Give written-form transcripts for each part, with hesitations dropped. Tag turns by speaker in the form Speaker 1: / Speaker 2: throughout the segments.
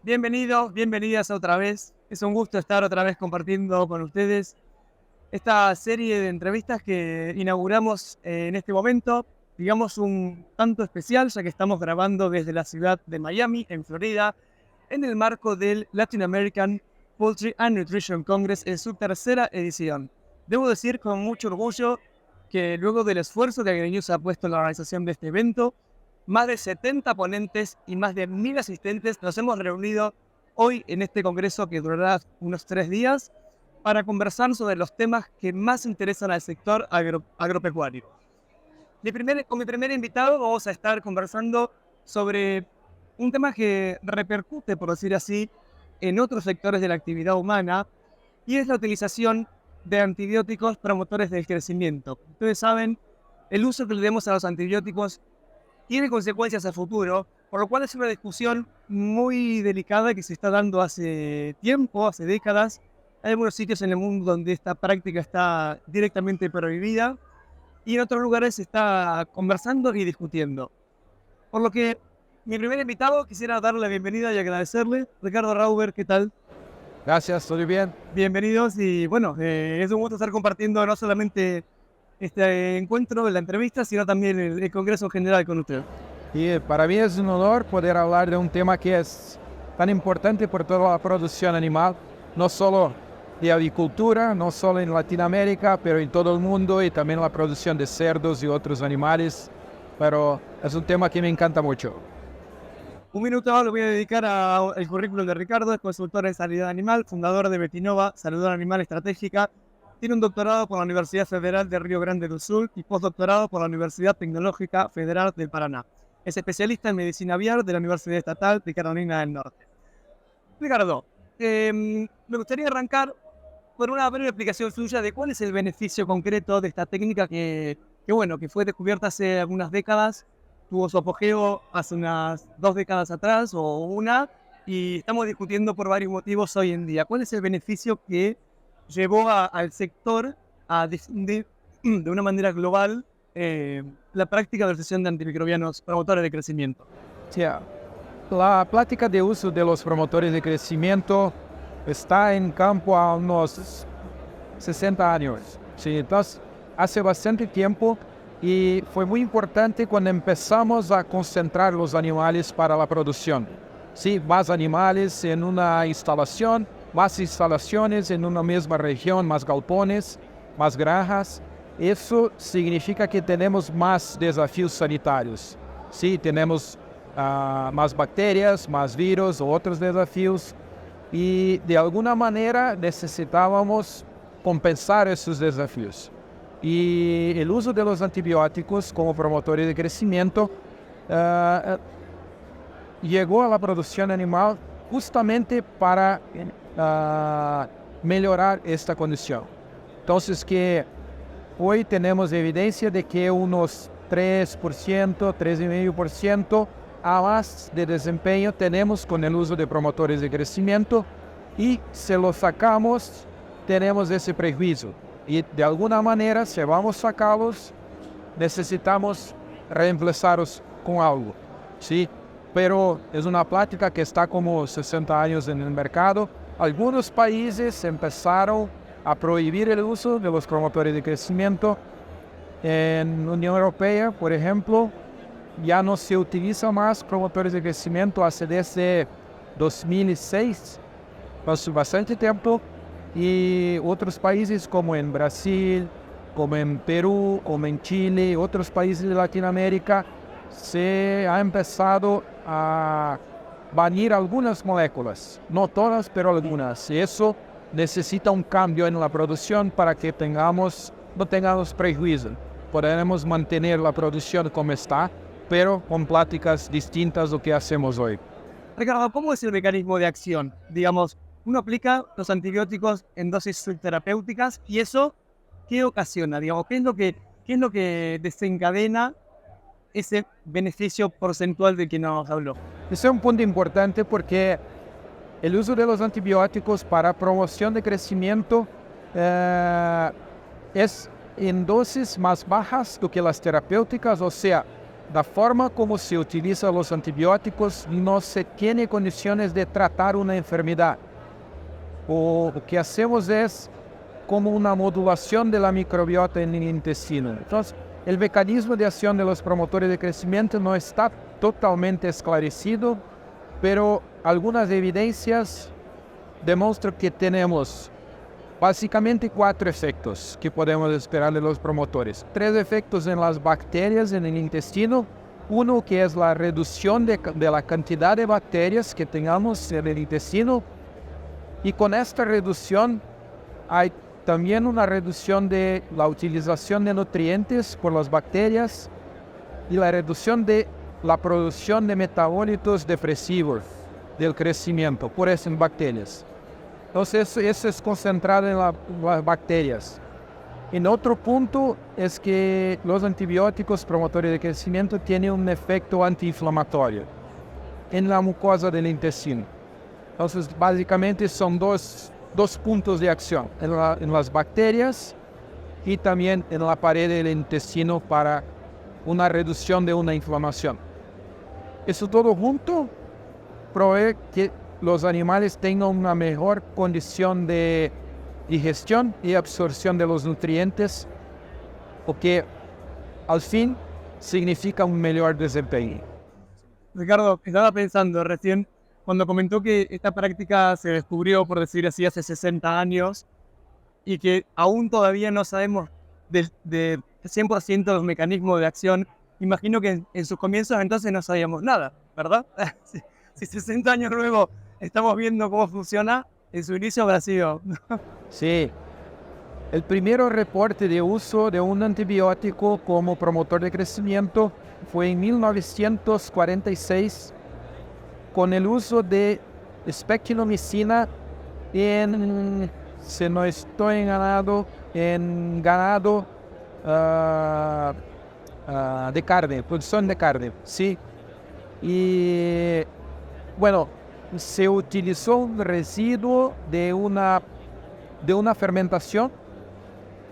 Speaker 1: Bienvenidos, bienvenidas otra vez. Es un gusto estar otra vez compartiendo con ustedes esta serie de entrevistas que inauguramos en este momento, digamos un tanto especial, ya que estamos grabando desde la ciudad de Miami, en Florida, en el marco del Latin American Poultry and Nutrition Congress en su tercera edición. Debo decir con mucho orgullo que luego del esfuerzo que AgriNews ha puesto en la organización de este evento, más de 70 ponentes y más de 1000 asistentes nos hemos reunido hoy en este congreso que durará unos 3 días para conversar sobre los temas que más interesan al sector agropecuario. Con mi primer invitado vamos a estar conversando sobre un tema que repercute, por decir así, en otros sectores de la actividad humana, y es la utilización de antibióticos promotores del crecimiento. Ustedes saben, el uso que le demos a los antibióticos tiene consecuencias a futuro, por lo cual es una discusión muy delicada que se está dando hace tiempo, hace décadas. Hay algunos sitios en el mundo donde esta práctica está directamente prohibida y en otros lugares se está conversando y discutiendo. Por lo que mi primer invitado quisiera darle la bienvenida y agradecerle. Ricardo Rauber, ¿qué tal?
Speaker 2: Gracias, ¿todo bien?
Speaker 1: Bienvenidos y bueno, es un gusto estar compartiendo no solamente este encuentro, la entrevista, sino también el congreso en general con usted.
Speaker 2: Y para mí es un honor poder hablar de un tema que es tan importante por toda la producción animal, no solo de agricultura, no solo en Latinoamérica, pero en todo el mundo y también la producción de cerdos y otros animales. Pero es un tema que me encanta mucho.
Speaker 1: Un minuto lo voy a dedicar al currículum de Ricardo. Es consultor en sanidad animal, fundador de Betinova, Salud Animal Estratégica. Tiene un doctorado por la Universidad Federal de Río Grande do Sul y postdoctorado por la Universidad Tecnológica Federal del Paraná. Es especialista en medicina aviar de la Universidad Estatal de Carolina del Norte. Ricardo, me gustaría arrancar por una breve explicación suya de cuál es el beneficio concreto de esta técnica que fue descubierta hace algunas décadas, tuvo su apogeo hace unas 2 décadas atrás o una, y estamos discutiendo por varios motivos hoy en día. ¿Cuál es el beneficio que llevó al sector a difundir de una manera global la práctica de la utilización de antimicrobianos promotores de crecimiento?
Speaker 2: Sí, la práctica de uso de los promotores de crecimiento está en campo a unos 60 años. Sí, entonces, hace bastante tiempo y fue muy importante cuando empezamos a concentrar los animales para la producción. Sí, más animales en una instalación, más instalaciones en una misma región, más galpones, más granjas. Eso significa que tenemos más desafíos sanitarios. Sí, tenemos más bacterias, más virus, otros desafíos. Y de alguna manera necesitábamos compensar esos desafíos. Y el uso de los antibióticos como promotores de crecimiento llegó a la producción animal justamente para mejorar esta condición. Entonces que hoy tenemos evidencia de que unos 3%, 3,5% a más de desempeño tenemos con el uso de promotores de crecimiento, y si lo sacamos tenemos ese prejuicio y de alguna manera si vamos a sacarlos necesitamos reemplazarlos con algo, ¿sí? Pero es una práctica que está como 60 años en el mercado. Algunos países empezaron a prohibir el uso de los promotores de crecimiento. En la Unión Europea, por ejemplo, ya no se utiliza más promotores de crecimiento desde 2006, pasó bastante tiempo, y otros países como en Brasil, como en Perú, como en Chile, otros países de Latinoamérica, se ha empezado a banir algunas moléculas, no todas, pero algunas. Y eso necesita un cambio en la producción para que no tengamos prejuicio. Podremos mantener la producción como está, pero con prácticas distintas de lo que hacemos hoy.
Speaker 1: Ricardo, ¿cómo es el mecanismo de acción? Digamos, uno aplica los antibióticos en dosis subterapéuticas y eso, ¿qué ocasiona? Digamos, ¿qué es lo que desencadena ese beneficio porcentual del que nos habló?
Speaker 2: Ese es un punto importante porque el uso de los antibióticos para promoción de crecimiento es en dosis más bajas do que las terapéuticas, o sea, la forma como se utilizan los antibióticos no se tiene condiciones de tratar una enfermedad. Lo que hacemos es como una modulación de la microbiota en el intestino. Entonces, el mecanismo de acción de los promotores de crecimiento no está totalmente esclarecido, pero algunas evidencias demuestran que tenemos básicamente 4 efectos que podemos esperar de los promotores. 3 efectos en las bacterias en el intestino. Uno que es la reducción de la cantidad de bacterias que tengamos en el intestino. Y con esta reducción hay también una reducción de la utilización de nutrientes por las bacterias y la reducción de la producción de metabolitos depresivos del crecimiento por esas bacterias. Entonces eso es concentrado en las bacterias. En otro punto es que los antibióticos promotores de crecimiento tienen un efecto antiinflamatorio en la mucosa del intestino. Entonces básicamente son dos puntos de acción, en las bacterias y también en la pared del intestino para una reducción de una inflamación. Eso todo junto provee que los animales tengan una mejor condición de digestión y absorción de los nutrientes, porque al fin significa un mejor desempeño.
Speaker 1: Ricardo, estaba pensando recién, cuando comentó que esta práctica se descubrió, por decir así, hace 60 años, y que aún todavía no sabemos de 100% los mecanismos de acción, imagino que en sus comienzos entonces no sabíamos nada, ¿verdad? Si 60 años luego estamos viendo cómo funciona, en su inicio habrá sido.
Speaker 2: Sí, el primer reporte de uso de un antibiótico como promotor de crecimiento fue en 1946 con el uso de spectinomicina en, si no estoy engañado, en ganado de carne, producción de carne, sí. Y bueno, se utilizó un residuo de una fermentación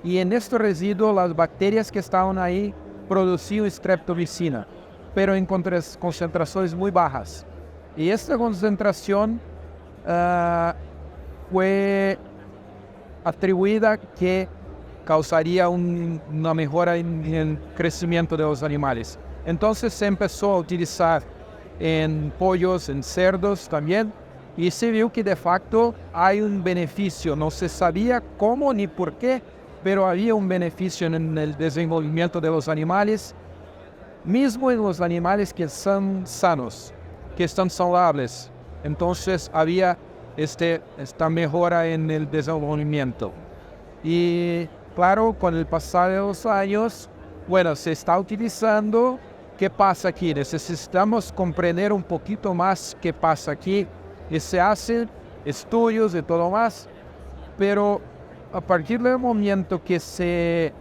Speaker 2: y en este residuo las bacterias que estaban ahí producían streptomicina, pero en concentraciones muy bajas. Y esta concentración fue atribuida que causaría una mejora en el crecimiento de los animales. Entonces se empezó a utilizar en pollos, en cerdos también, y se vio que de facto hay un beneficio. No se sabía cómo ni por qué, pero había un beneficio en el desenvolvimiento de los animales, mismo en los animales que son sanos, que están saludables. Entonces había esta mejora en el desenvolvimiento. Y claro, con el pasar de los años, bueno, se está utilizando. ¿Qué pasa aquí? Necesitamos comprender un poquito más qué pasa aquí. Y se hacen estudios y todo más, pero a partir del momento que se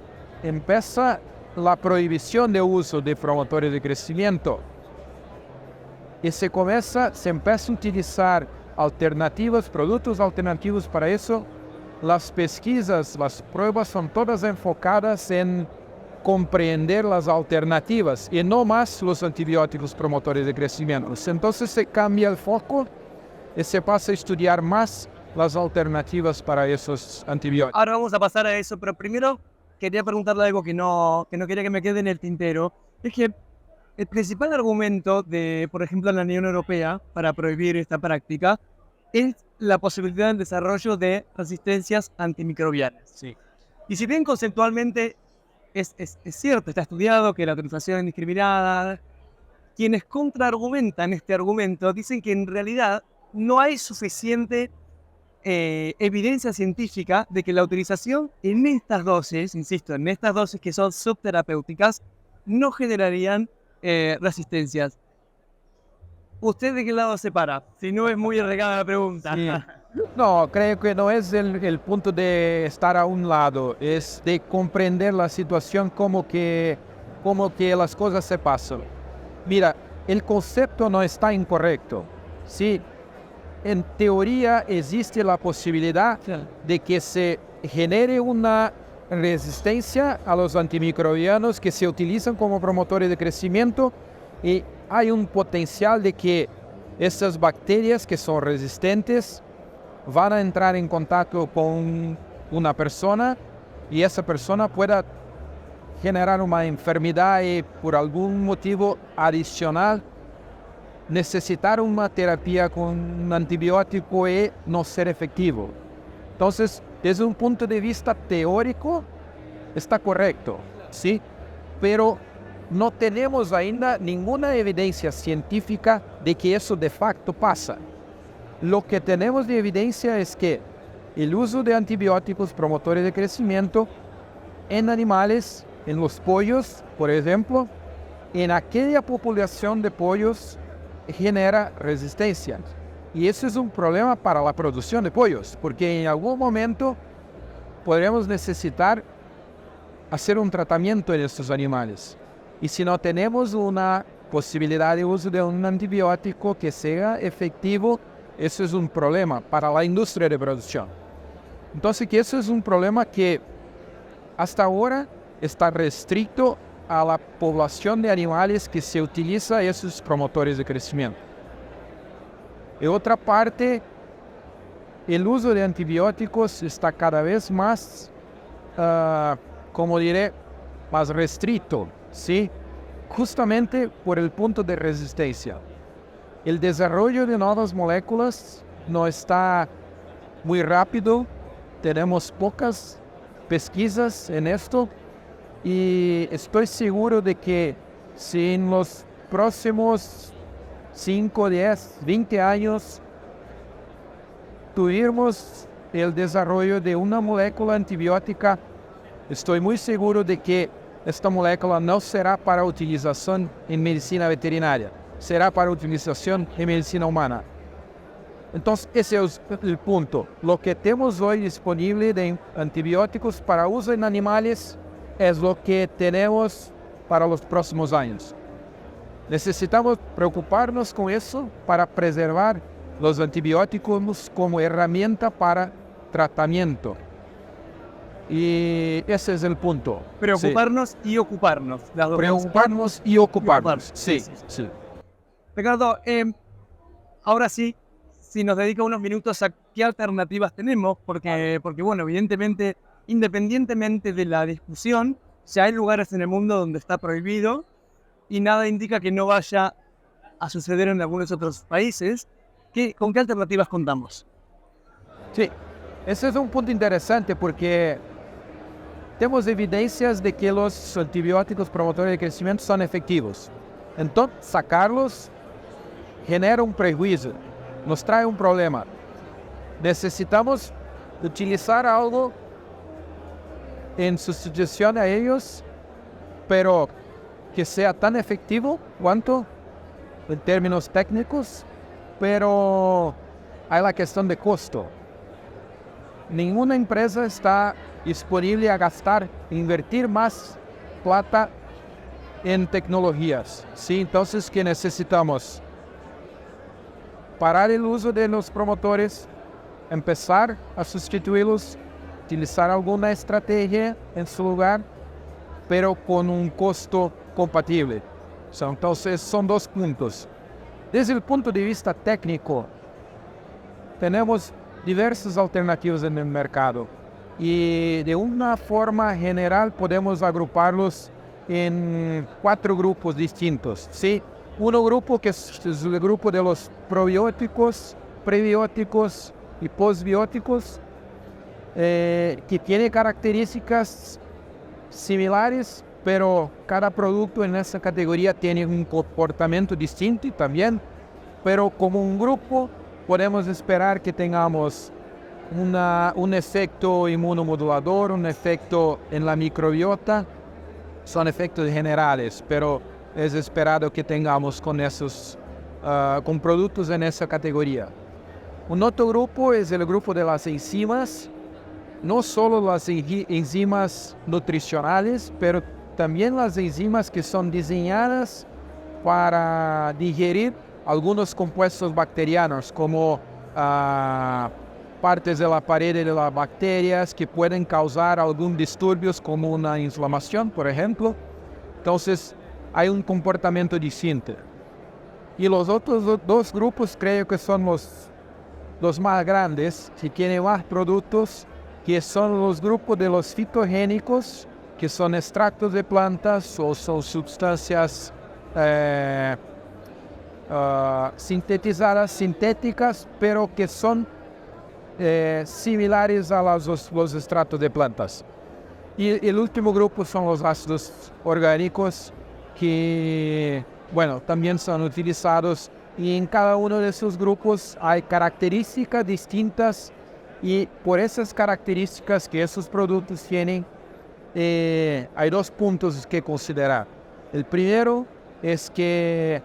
Speaker 2: empieza la prohibición de uso de promotores de crecimiento y se empieza a utilizar alternativas, productos alternativos para eso, las pesquisas, las pruebas son todas enfocadas en comprender las alternativas y no más los antibióticos promotores de crecimiento. Entonces se cambia el foco y se pasa a estudiar más las alternativas para esos antibióticos.
Speaker 1: Ahora vamos a pasar a eso, pero primero quería preguntarle algo que no quería que me quede en el tintero. Es que el principal argumento de, por ejemplo, la Unión Europea para prohibir esta práctica es la posibilidad del desarrollo de resistencias antimicrobianas.
Speaker 2: Sí.
Speaker 1: Y si bien conceptualmente es cierto, está estudiado que la utilización indiscriminada, quienes contraargumentan este argumento dicen que en realidad no hay suficiente evidencia científica de que la utilización en estas dosis, insisto, en estas dosis que son subterapéuticas, no generarían resistencias. ¿Usted de qué lado se para? Si no es muy regada la pregunta.
Speaker 2: Sí. No, creo que no es el punto de estar a un lado, es de comprender la situación como que las cosas se pasan. Mira, el concepto no está incorrecto. Sí, en teoría existe la posibilidad de que se genere una resistencia a los antimicrobianos que se utilizan como promotores de crecimiento y hay un potencial de que estas bacterias que son resistentes van a entrar en contacto con una persona y esa persona pueda generar una enfermedad y por algún motivo adicional necesitar una terapia con un antibiótico y no ser efectivo. Entonces, desde un punto de vista teórico, está correcto, ¿sí? Pero no tenemos ainda ninguna evidencia científica de que eso de facto pasa. Lo que tenemos de evidencia es que el uso de antibióticos promotores de crecimiento en animales, en los pollos, por ejemplo, en aquella población de pollos genera resistencia. Y eso es un problema para la producción de pollos, porque en algún momento podremos necesitar hacer un tratamiento en estos animales. Y si no tenemos una posibilidad de uso de un antibiótico que sea efectivo, eso es un problema para la industria de producción. Entonces, que eso es un problema que hasta ahora está restricto a la población de animales que se utiliza esos promotores de crecimiento. De otra parte, el uso de antibióticos está cada vez más, como diré, más restricto, ¿sí? Justamente por el punto de resistencia. El desarrollo de nuevas moléculas no está muy rápido, tenemos pocas pesquisas en esto y estoy seguro de que si en los próximos 5, 10, 20 años tuvimos el desarrollo de una molécula antibiótica, estoy muy seguro de que esta molécula no será para utilización en medicina veterinaria, será para utilización en medicina humana. Entonces, ese es el punto. Lo que tenemos hoy disponible de antibióticos para uso en animales es lo que tenemos para los próximos años. Necesitamos preocuparnos con eso para preservar los antibióticos como herramienta para tratamiento. Y ese es el punto.
Speaker 1: Preocuparnos y ocuparnos. Las dos
Speaker 2: Preocuparnos y ocuparnos. Sí.
Speaker 1: Ricardo, ahora sí, si nos dedica unos minutos a qué alternativas tenemos, porque bueno, evidentemente, independientemente de la discusión, ya hay lugares en el mundo donde está prohibido y nada indica que no vaya a suceder en algunos otros países. ¿Con qué alternativas contamos?
Speaker 2: Sí, ese es un punto interesante porque tenemos evidencias de que los antibióticos promotores de crecimiento son efectivos. Entonces, sacarlos genera un prejuicio, nos trae un problema. Necesitamos utilizar algo en sustitución a ellos, pero que sea tan efectivo cuanto en términos técnicos, pero hay la cuestión de costo. Ninguna empresa está disponible a gastar, invertir más plata en tecnologías, ¿sí? Entonces, ¿qué necesitamos? Parar el uso de los promotores, empezar a sustituirlos, utilizar alguna estrategia en su lugar, pero con un costo compatible. Entonces, son dos puntos. Desde el punto de vista técnico, tenemos diversas alternativas en el mercado y de una forma general podemos agruparlos en 4 grupos distintos, ¿sí? Un grupo que es el grupo de los probióticos, prebióticos y postbióticos, que tiene características similares, pero cada producto en esa categoría tiene un comportamiento distinto y también, pero como un grupo podemos esperar que tengamos un efecto inmunomodulador, un efecto en la microbiota, son efectos generales, pero es esperado que tengamos con esos con productos en esa categoría. Un otro grupo es el grupo de las enzimas, no solo las enzimas nutricionales, pero también las enzimas que son diseñadas para digerir algunos compuestos bacterianos como partes de la pared de las bacterias que pueden causar algún disturbios como una inflamación, por ejemplo. Entonces, hay un comportamiento distinto. Y los otros dos grupos creo que son los más grandes, que tienen más productos, que son los grupos de los fitogénicos, que son extractos de plantas o son sustancias sintetizadas, sintéticas, pero que son similares a los extractos de plantas. Y el último grupo son los ácidos orgánicos, que, bueno, también son utilizados, y en cada uno de esos grupos hay características distintas, y por esas características que esos productos tienen, hay dos puntos que considerar. El primero es que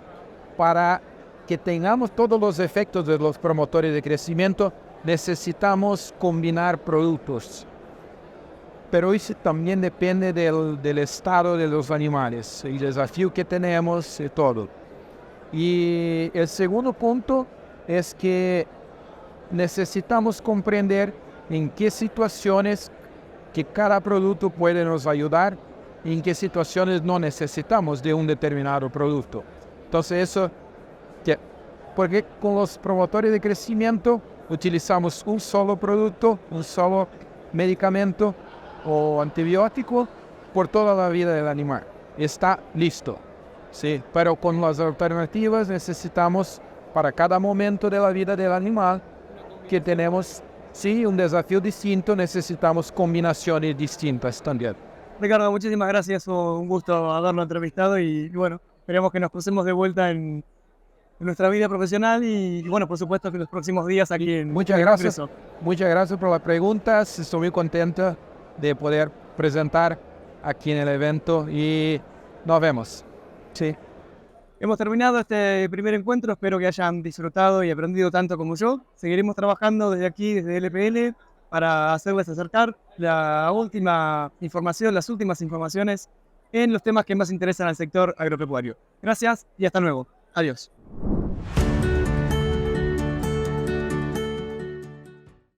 Speaker 2: para que tengamos todos los efectos de los promotores de crecimiento, necesitamos combinar productos. Pero eso también depende del estado de los animales, el desafío que tenemos y todo. Y el segundo punto es que necesitamos comprender en qué situaciones que cada producto puede nos ayudar y en qué situaciones no necesitamos de un determinado producto. Entonces eso, porque con los promotores de crecimiento utilizamos un solo producto, un solo medicamento o antibiótico por toda la vida del animal. Está listo. Sí, pero con las alternativas necesitamos para cada momento de la vida del animal que tenemos, sí, un desafío distinto, necesitamos combinaciones distintas también.
Speaker 1: Ricardo, muchísimas gracias, fue un gusto haberlo entrevistado y bueno, esperemos que nos crucemos de vuelta en nuestra vida profesional y bueno, por supuesto que los próximos días aquí en
Speaker 2: Muchas gracias. Muchas gracias por las preguntas, estoy muy contento de poder presentar aquí en el evento y nos vemos. Sí.
Speaker 1: Hemos terminado este primer encuentro, espero que hayan disfrutado y aprendido tanto como yo. Seguiremos trabajando desde aquí, desde LPL, para hacerles acercar la última información, las últimas informaciones en los temas que más interesan al sector agropecuario. Gracias y hasta luego. Adiós.